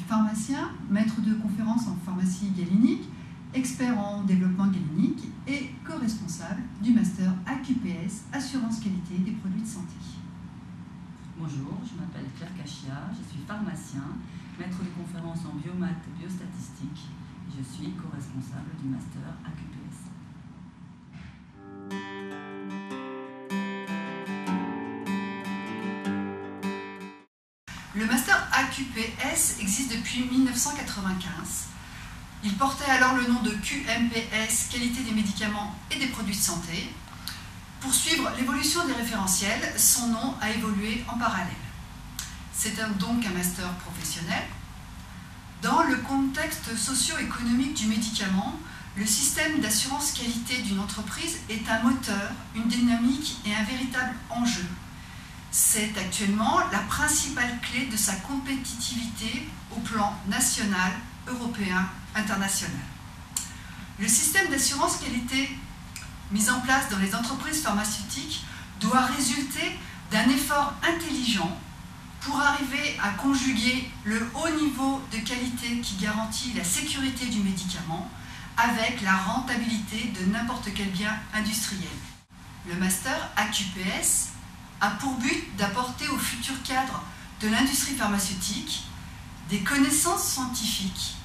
pharmacien, maître de conférences en pharmacie galénique, expert en développement galénique et co-responsable du master AQPS, Assurance Qualité des Produits de Santé. Bonjour, je m'appelle Claire Cachia, je suis pharmacien, maître de conférences en biomaths et biostatistique. Je suis co-responsable du master AQPS. Le master AQPS existe depuis 1995. Il portait alors le nom de QMPS, Qualité des médicaments et des produits de santé. Pour suivre l'évolution des référentiels, son nom a évolué en parallèle. C'est donc un master professionnel. Dans le contexte socio-économique du médicament, le système d'assurance qualité d'une entreprise est un moteur, une dynamique et un véritable enjeu. C'est actuellement la principale clé de sa compétitivité au plan national, européen, international. Le système d'assurance qualité mis en place dans les entreprises pharmaceutiques doit résulter d'un effort intelligent pour arriver à conjuguer le haut niveau de qualité qui garantit la sécurité du médicament avec la rentabilité de n'importe quel bien industriel. Le master AQPS a pour but d'apporter aux futurs cadres de l'industrie pharmaceutique des connaissances scientifiques,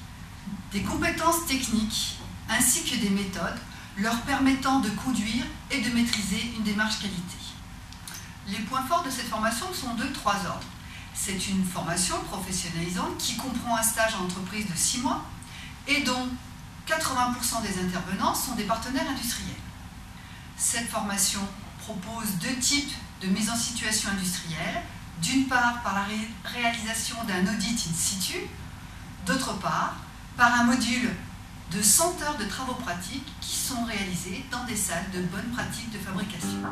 des compétences techniques ainsi que des méthodes leur permettant de conduire et de maîtriser une démarche qualité. Les points forts de cette formation sont de 3 ordres. C'est une formation professionnalisante qui comprend un stage en entreprise de 6 mois et dont 80% des intervenants sont des partenaires industriels. Cette formation propose 2 types de mise en situation industrielle, d'une part par la réalisation d'un audit in situ, d'autre part par un module de 100 heures de travaux pratiques qui sont réalisés dans des salles de bonnes pratiques de fabrication.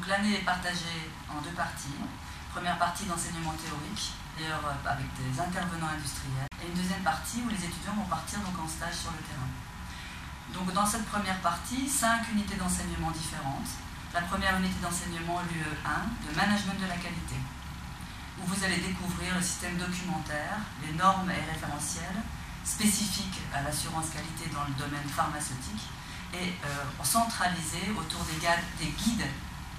L'année est partagée en 2 parties. Première partie d'enseignement théorique, d'ailleurs avec des intervenants industriels, et une deuxième partie où les étudiants vont partir donc en stage sur le terrain. Donc dans cette première partie, 5 unités d'enseignement différentes. La première unité d'enseignement, l'UE1, de management de la qualité, où vous allez découvrir le système documentaire, les normes et référentiels spécifiques à l'assurance qualité dans le domaine pharmaceutique et centralisés autour des guides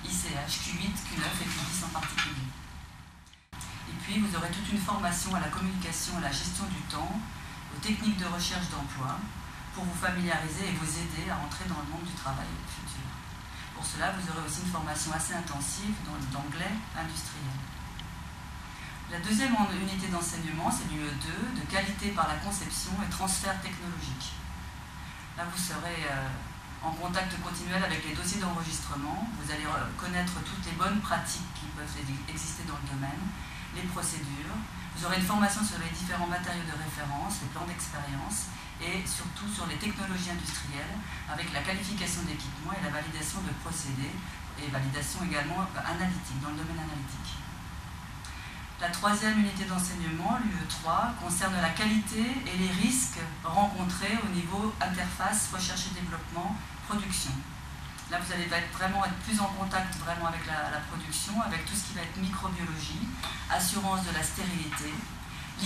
ICH, Q8, Q9 et Q10 en particulier. Et puis vous aurez toute une formation à la communication et à la gestion du temps, aux techniques de recherche d'emploi, pour vous familiariser et vous aider à entrer dans le monde du travail futur. Pour cela, vous aurez aussi une formation assez intensive d'anglais industriel. La deuxième unité d'enseignement, c'est l'UE2, de qualité par la conception et transfert technologique. Là, vous serez en contact continuel avec les dossiers d'enregistrement. Vous allez connaître toutes les bonnes pratiques qui peuvent exister dans le domaine, les procédures. Vous aurez une formation sur les différents matériaux de référence, les plans d'expérience et surtout sur les technologies industrielles avec la qualification d'équipements et la validation de procédés et validation également analytique, dans le domaine analytique. La troisième unité d'enseignement, l'UE3, concerne la qualité et les risques rencontrés au niveau interface recherche et développement, production. Là, vous allez vraiment être plus en contact vraiment avec la production, avec tout ce qui va être microbiologie, assurance de la stérilité,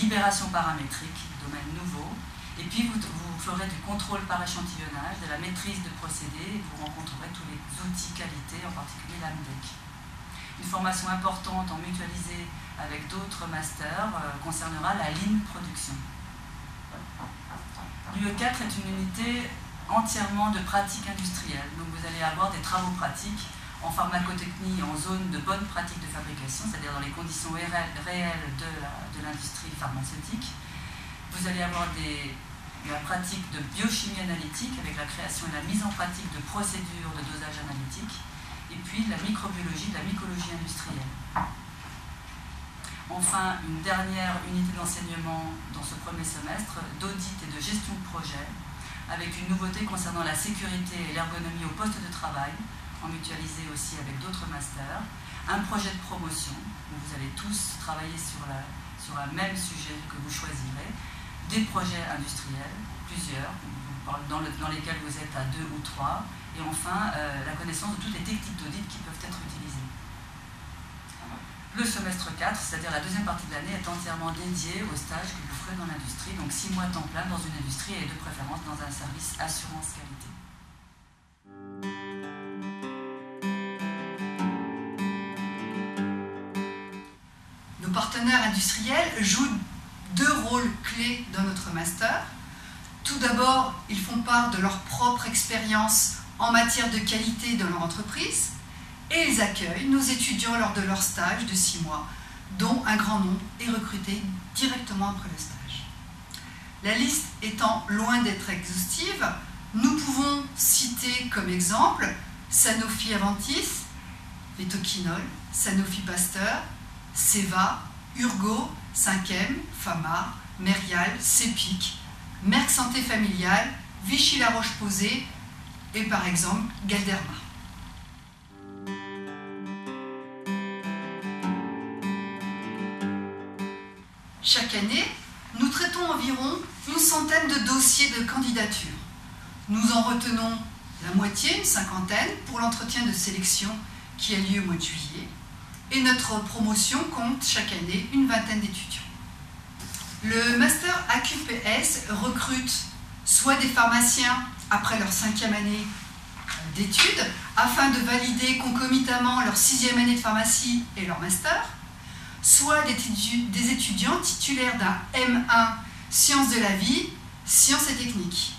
libération paramétrique, domaine nouveau, et puis vous ferez du contrôle par échantillonnage, de la maîtrise de procédés, et vous rencontrerez tous les outils qualité, en particulier l'AMDEC. Une formation importante en mutualisé avec d'autres masters concernera la ligne production. L'UE4 est une unité entièrement de pratique industrielle. Donc vous allez avoir des travaux pratiques en pharmacotechnie en zone de bonne pratique de fabrication, c'est-à-dire dans les conditions réelles de l'industrie pharmaceutique. Vous allez avoir la pratique de biochimie analytique avec la création et la mise en pratique de procédures de dosage analytique, et puis la microbiologie, la mycologie industrielle. Enfin, une dernière unité d'enseignement dans ce premier semestre d'audit et de gestion de projet, avec une nouveauté concernant la sécurité et l'ergonomie au poste de travail, en mutualisé aussi avec d'autres masters, un projet de promotion, où vous allez tous travailler sur un même sujet que vous choisirez, des projets industriels, plusieurs, dans lesquels vous êtes à 2 ou 3, et enfin la connaissance de toutes les techniques d'audit qui peuvent être utilisées. Le semestre 4, c'est-à-dire la deuxième partie de l'année, est entièrement dédié aux stages que vous ferez dans l'industrie, donc 6 mois temps plein dans une industrie et de préférence dans un service assurance qualité. Nos partenaires industriels jouent 2 rôles clés dans notre master. Tout d'abord, ils font part de leur propre expérience en matière de qualité dans leur entreprise et ils accueillent nos étudiants lors de leur stage de 6 mois, dont un grand nombre est recruté directement après le stage. La liste étant loin d'être exhaustive, nous pouvons citer comme exemple Sanofi Aventis, Vetoquinol, Sanofi Pasteur, Ceva, Urgo, 5M, Famar, Merial, Cepic, Merck Santé Familiale, Vichy La Roche-Posay et par exemple Galderma. Chaque année, nous traitons environ une centaine de dossiers de candidature. Nous en retenons la moitié, une cinquantaine, pour l'entretien de sélection qui a lieu au mois de juillet. Et notre promotion compte chaque année une vingtaine d'étudiants. Le master AQPS recrute soit des pharmaciens après leur 5e année d'études, afin de valider concomitamment leur 6e année de pharmacie et leur master, soit des étudiants titulaires d'un M1 Sciences de la vie, Sciences et techniques,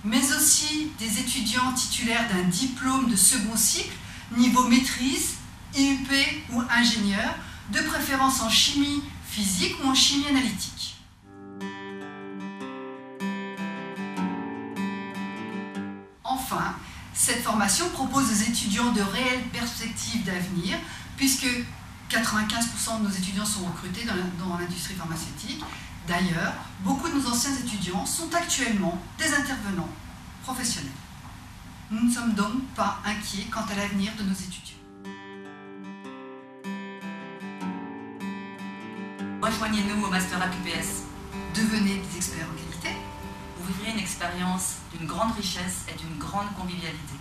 mais aussi des étudiants titulaires d'un diplôme de second cycle, niveau maîtrise, IUP ou ingénieur, de préférence en chimie physique ou en chimie analytique. Enfin, cette formation propose aux étudiants de réelles perspectives d'avenir, puisque 95% de nos étudiants sont recrutés dans l'industrie pharmaceutique. D'ailleurs, beaucoup de nos anciens étudiants sont actuellement des intervenants professionnels. Nous ne sommes donc pas inquiets quant à l'avenir de nos étudiants. Rejoignez-nous au Master AQPS. Devenez des experts en qualité. Vous vivrez une expérience d'une grande richesse et d'une grande convivialité.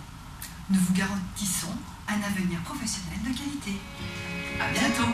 Nous vous garantissons un avenir professionnel de qualité. À bientôt.